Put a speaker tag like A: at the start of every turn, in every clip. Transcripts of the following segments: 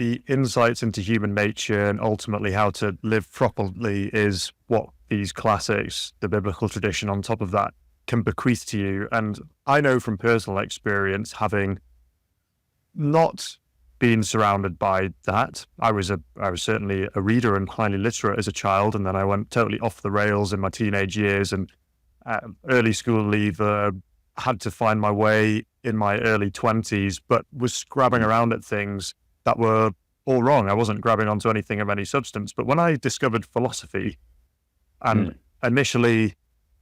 A: the insights into human nature and ultimately how to live properly is what these classics, the biblical tradition on top of that, can bequeath to you. And I know from personal experience, having not been surrounded by that, I was certainly a reader and highly literate as a child, and then I went totally off the rails in my teenage years and early school leaver, had to find my way in my early 20s, but was grabbing around at things that were all wrong. I wasn't grabbing onto anything of any substance. But when I discovered philosophy and initially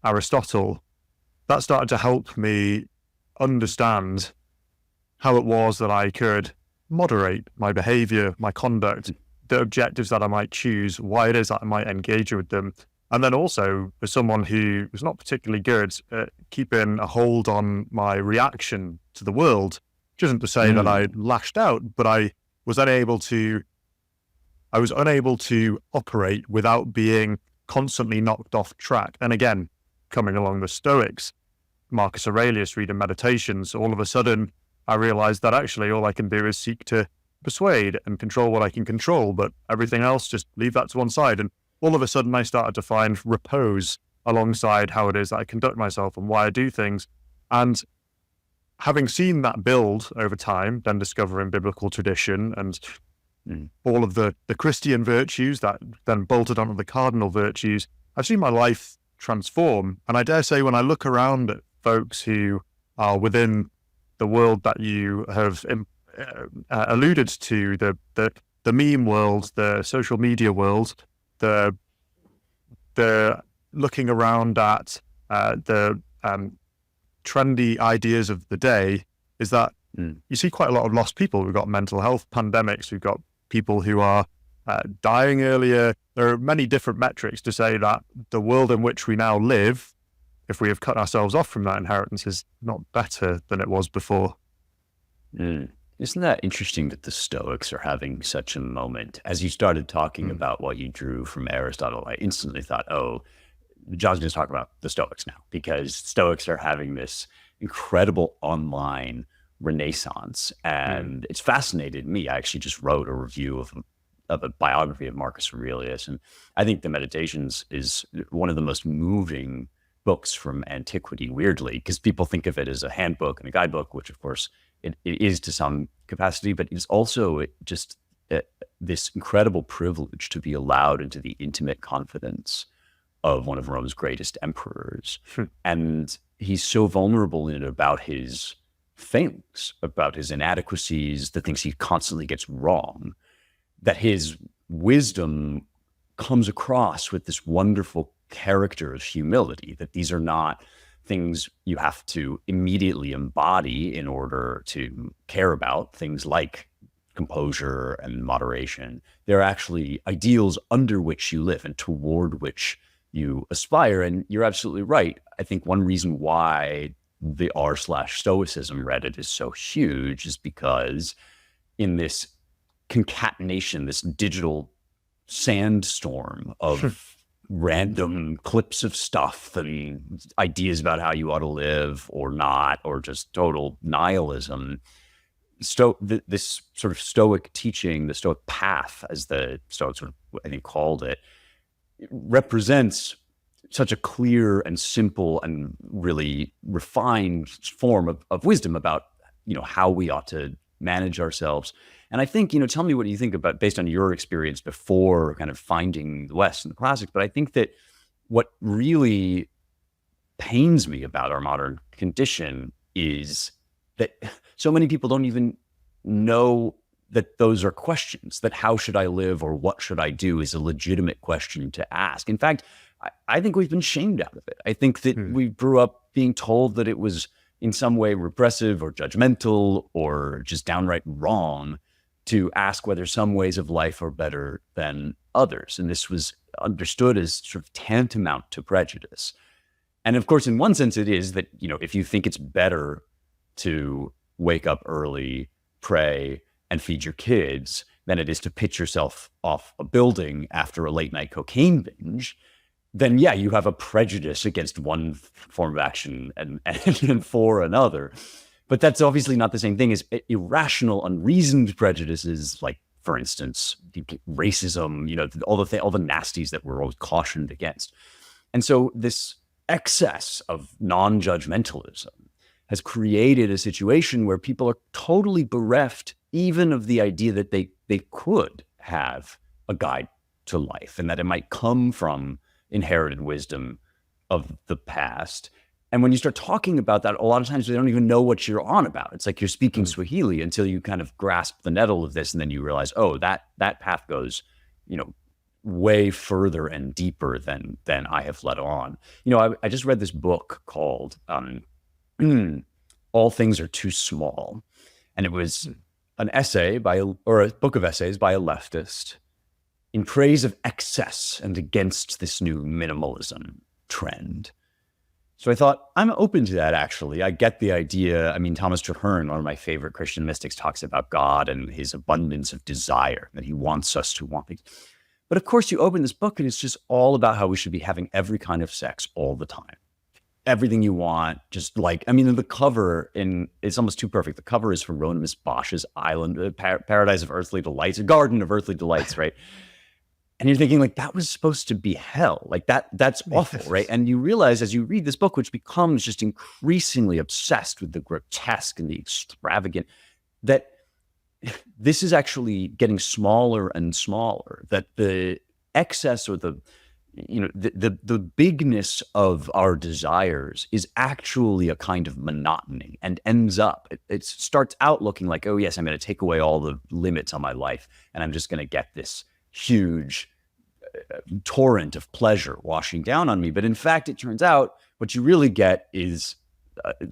A: Aristotle, that started to help me understand how it was that I could moderate my behavior, my conduct, the objectives that I might choose, why it is that I might engage with them. And then also, as someone who was not particularly good at keeping a hold on my reaction to the world, which isn't to say that I lashed out, but I was unable to operate without being constantly knocked off track. And again, coming along the Stoics, Marcus Aurelius, reading Meditations, all of a sudden I realized that actually all I can do is seek to persuade and control what I can control, but everything else, just leave that to one side. And all of a sudden I started to find repose alongside how it is that I conduct myself and why I do things. And having seen that build over time, then discovering biblical tradition and all of the Christian virtues that then bolted onto the cardinal virtues, I've seen my life transform. And I dare say when I look around at folks who are within the world that you have alluded to, the meme world, the social media world, the looking around at the trendy ideas of the day, is that you see quite a lot of lost people. We've got mental health pandemics. We've got people who are dying earlier. There are many different metrics to say that the world in which we now live, if we have cut ourselves off from that inheritance, is not better than it was before.
B: Isn't that interesting that the Stoics are having such a moment? As you started talking about what you drew from Aristotle, I instantly thought, oh, John's going to talk about the Stoics now, because Stoics are having this incredible online renaissance. And it's fascinated me. I actually just wrote a review of a biography of Marcus Aurelius. And I think the Meditations is one of the most moving books from antiquity, weirdly, because people think of it as a handbook and a guidebook, which of course it is to some capacity, but it's also just this incredible privilege to be allowed into the intimate confidence of one of Rome's greatest emperors. And he's so vulnerable in it about his failings, about his inadequacies, the things he constantly gets wrong, that his wisdom comes across with this wonderful character of humility, that these are not things you have to immediately embody in order to care about, things like composure and moderation. They're actually ideals under which you live and toward which you aspire. And you're absolutely right. I think one reason why the r/Stoicism Reddit is so huge is because in this concatenation, this digital sandstorm of random clips of stuff and ideas about how you ought to live or not, or just total nihilism, this sort of Stoic teaching, the Stoic path, as the Stoics sort of, I think, called it, represents such a clear and simple and really refined form of wisdom about, how we ought to manage ourselves. And I think, tell me what you think about, based on your experience before kind of finding the West and the classics, but I think that what really pains me about our modern condition is that so many people don't even know that those are questions, that how should I live or what should I do is a legitimate question to ask. In fact, I think we've been shamed out of it. I think that we grew up being told that it was in some way repressive or judgmental or just downright wrong to ask whether some ways of life are better than others. And this was understood as sort of tantamount to prejudice. And of course, in one sense, it is that, if you think it's better to wake up early, pray, and feed your kids than it is to pitch yourself off a building after a late night cocaine binge, then yeah, you have a prejudice against one form of action and for another. But that's obviously not the same thing as irrational, unreasoned prejudices, like for instance, racism, all the nasties that we're always cautioned against. And so this excess of non-judgmentalism has created a situation where people are totally bereft even of the idea that they could have a guide to life and that it might come from inherited wisdom of the past. And when you start talking about that, a lot of times they don't even know what you're on about. It's like you're speaking Swahili until you kind of grasp the nettle of this, and then you realize, oh, that path goes, way further and deeper than I have let on. I just read this book called All Things Are Too Small, and it was an essay or a book of essays by a leftist in praise of excess and against this new minimalism trend. So I thought, I'm open to that, actually. I get the idea. I mean, Thomas Traherne, one of my favorite Christian mystics, talks about God and his abundance of desire, that he wants us to want things. But of course, you open this book and it's just all about how we should be having every kind of sex all the time. Everything you want, the cover, it's almost too perfect. The cover is from Ronimus Bosch's Island, Paradise of Earthly Delights, a Garden of Earthly Delights, right? And you're thinking, that was supposed to be hell. That's awful, right? And you realize as you read this book, which becomes just increasingly obsessed with the grotesque and the extravagant, that this is actually getting smaller and smaller, that the excess or the bigness of our desires is actually a kind of monotony and ends up, it starts out looking like, oh yes, I'm going to take away all the limits on my life and I'm just going to get this huge torrent of pleasure washing down on me. But in fact, it turns out what you really get is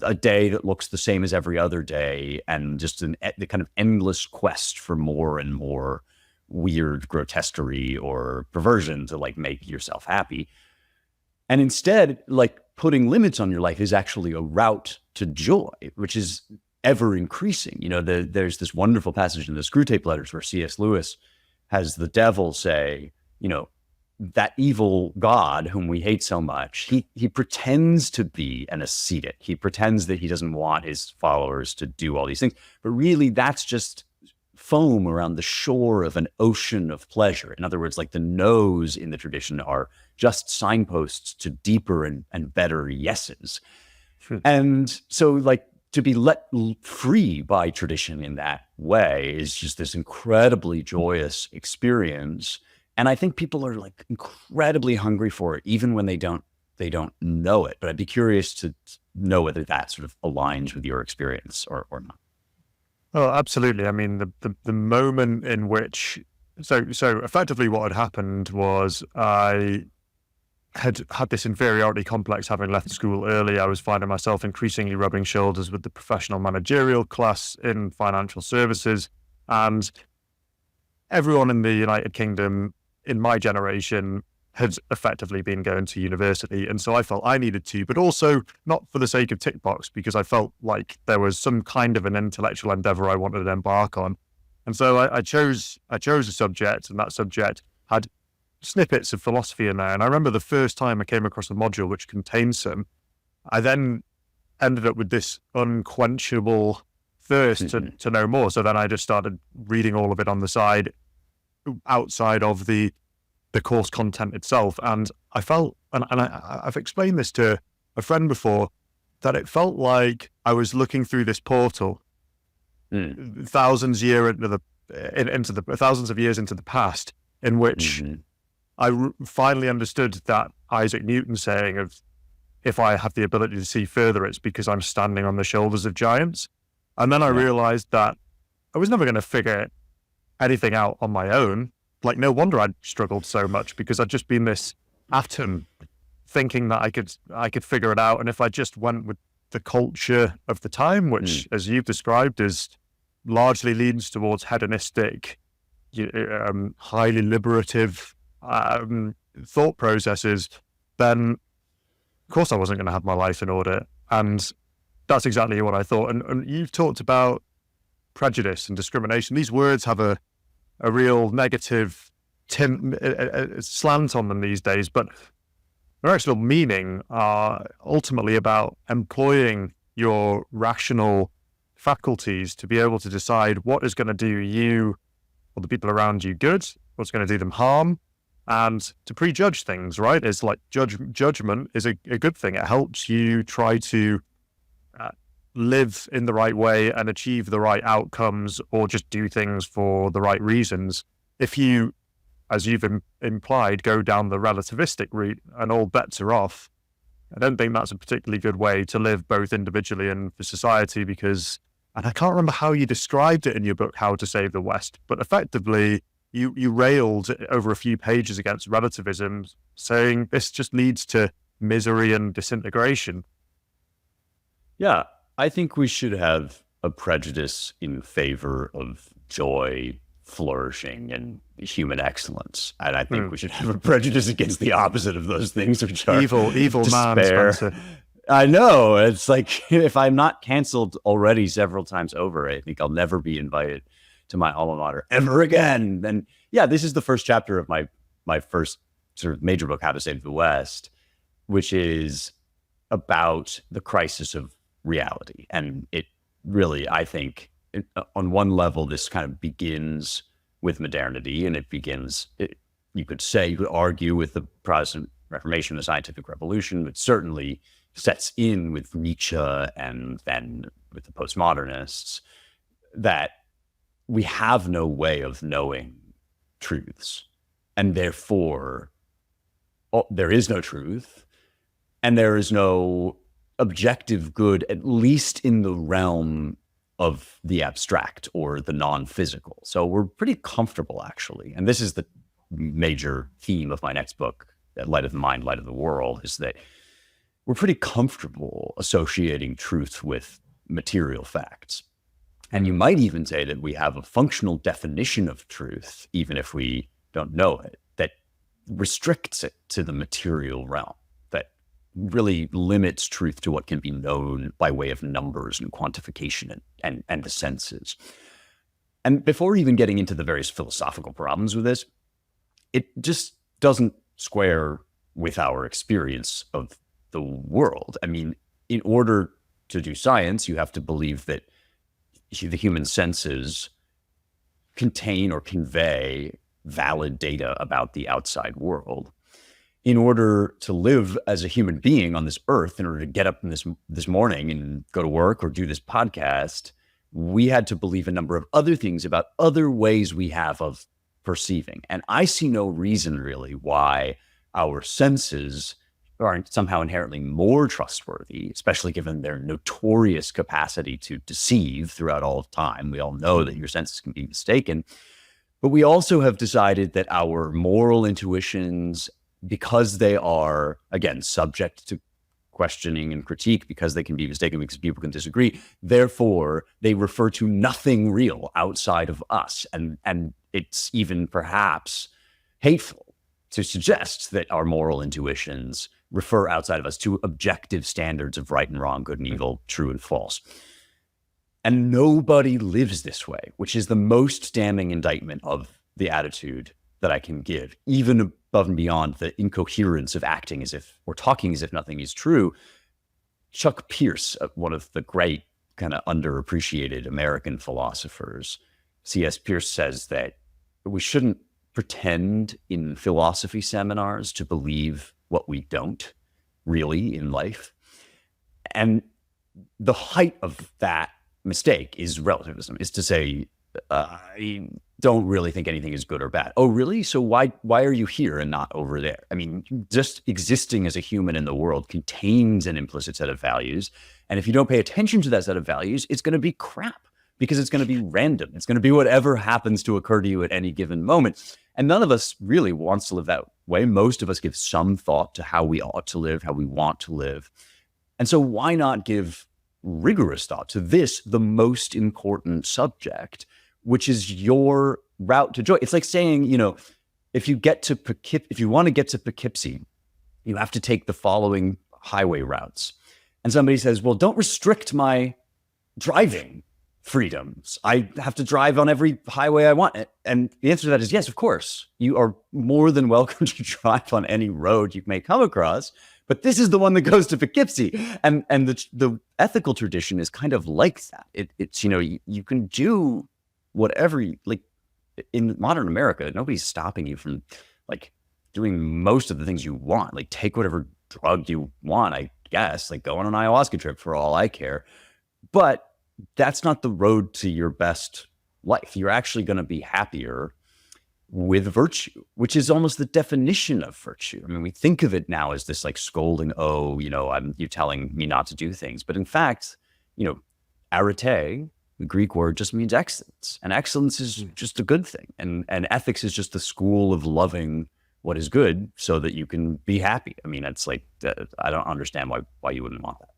B: a day that looks the same as every other day, and just the kind of endless quest for more and more weird grotesquerie or perversion to make yourself happy. And instead, putting limits on your life is actually a route to joy, which is ever increasing. There's this wonderful passage in the Screwtape Letters where C.S. Lewis has the devil say, that evil God whom we hate so much, he pretends to be an ascetic. He pretends that he doesn't want his followers to do all these things, but really that's just foam around the shore of an ocean of pleasure. In other words, the no's in the tradition are just signposts to deeper and better yeses. Sure. And so to be let free by tradition in that way is just this incredibly joyous experience. And I think people are incredibly hungry for it, even when they don't know it. But I'd be curious to know whether that sort of aligns with your experience or not.
A: Oh, absolutely. I mean, the moment in which, so effectively what had happened was I had this inferiority complex having left school early. I was finding myself increasingly rubbing shoulders with the professional managerial class in financial services. And everyone in the United Kingdom in my generation had effectively been going to university. And so I felt I needed to, but also not for the sake of tick box, because I felt like there was some kind of an intellectual endeavor I wanted to embark on. And so I chose a subject, and that subject had snippets of philosophy in there. And I remember the first time I came across a module which contained some, I then ended up with this unquenchable thirst to know more. So then I just started reading all of it on the side, outside of the course content itself. And I felt, and I've explained this to a friend before, that it felt like I was looking through this portal thousands of years into the past, in which I finally understood that Isaac Newton saying of, if I have the ability to see further, it's because I'm standing on the shoulders of giants. And then I realized that I was never going to figure anything out on my own. No wonder I'd struggled so much, because I'd just been this atom thinking that I could figure it out. And if I just went with the culture of the time, which, as you've described, is largely leans towards hedonistic, highly liberative thought processes, then of course I wasn't going to have my life in order. And that's exactly what I thought. And you've talked about prejudice and discrimination. These words have a real negative slant on them these days, but their actual meaning are ultimately about employing your rational faculties to be able to decide what is going to do you or the people around you good, what's going to do them harm, and to prejudge things, right? It's like judgment is a good thing. It helps you try to live in the right way and achieve the right outcomes, or just do things for the right reasons. If you, as you've implied, go down the relativistic route and all bets are off, I don't think that's a particularly good way to live, both individually and for society, because, and I can't remember how you described it in your book, How to Save the West, but effectively you railed over a few pages against relativism, saying this just leads to misery and disintegration.
B: Yeah, I think we should have a prejudice in favor of joy, flourishing, and human excellence. And I think we should have a prejudice against the opposite of those things, which are
A: evil man, Spencer.
B: I know. It's like, if I'm not canceled already several times over, I think I'll never be invited to my alma mater ever again. And yeah, this is the first chapter of my first sort of major book, How to Save the West, which is about the crisis of reality. And it really, I think, on one level, this kind of begins with modernity, and it begins, you could argue with the Protestant Reformation, the scientific revolution, but certainly sets in with Nietzsche and then with the postmodernists, that we have no way of knowing truths. And therefore, there is no truth, and there is no objective good, at least in the realm of the abstract or the non-physical. So we're pretty comfortable, actually. And this is the major theme of my next book, Light of the Mind, Light of the World, is that we're pretty comfortable associating truth with material facts. And you might even say that we have a functional definition of truth, even if we don't know it, that restricts it to the material realm, really limits truth to what can be known by way of numbers and quantification and the senses. And before even getting into the various philosophical problems with this, it just doesn't square with our experience of the world. I mean, in order to do science, you have to believe that the human senses contain or convey valid data about the outside world. In order to live as a human being on this earth, in order to get up in this morning and go to work or do this podcast, we had to believe a number of other things about other ways we have of perceiving. And I see no reason really why our senses aren't somehow inherently more trustworthy, especially given their notorious capacity to deceive throughout all of time. We all know that your senses can be mistaken. But we also have decided that our moral intuitions, because they are, again, subject to questioning and critique, because they can be mistaken, because people can disagree, therefore they refer to nothing real outside of us. And it's even perhaps hateful to suggest that our moral intuitions refer outside of us to objective standards of right and wrong, good and evil, true and false. And nobody lives this way, which is the most damning indictment of the attitude that I can give, even above and beyond the incoherence of acting as if, or talking as if nothing is true. Chuck Pierce, one of the great kind of underappreciated American philosophers, C.S. Pierce, says that we shouldn't pretend in philosophy seminars to believe what we don't really in life. And the height of that mistake is relativism, is to say, I don't really think anything is good or bad. Oh, really? So why are you here and not over there? I mean, just existing as a human in the world contains an implicit set of values. And if you don't pay attention to that set of values, it's going to be crap, because it's going to be random. It's going to be whatever happens to occur to you at any given moment. And none of us really wants to live that way. Most of us give some thought to how we ought to live, how we want to live. And so why not give rigorous thought to this, the most important subject, which is your route to joy? It's like saying, if you want to get to Poughkeepsie, you have to take the following highway routes. And somebody says, well, don't restrict my driving freedoms. I have to drive on every highway I want. And the answer to that is yes, of course. You are more than welcome to drive on any road you may come across, but this is the one that goes to Poughkeepsie. And the ethical tradition is kind of like that. It's, you can do whatever, in modern America, nobody's stopping you from like doing most of the things you want. Like take whatever drug you want, I guess, like go on an ayahuasca trip for all I care. But that's not the road to your best life. You're actually going to be happier with virtue, which is almost the definition of virtue. I mean, we think of it now as this like scolding, oh, you're telling me not to do things. But in fact, arete, the Greek word, just means excellence. And excellence is just a good thing. And ethics is just the school of loving what is good so that you can be happy. I mean, it's like, I don't understand why you wouldn't want that.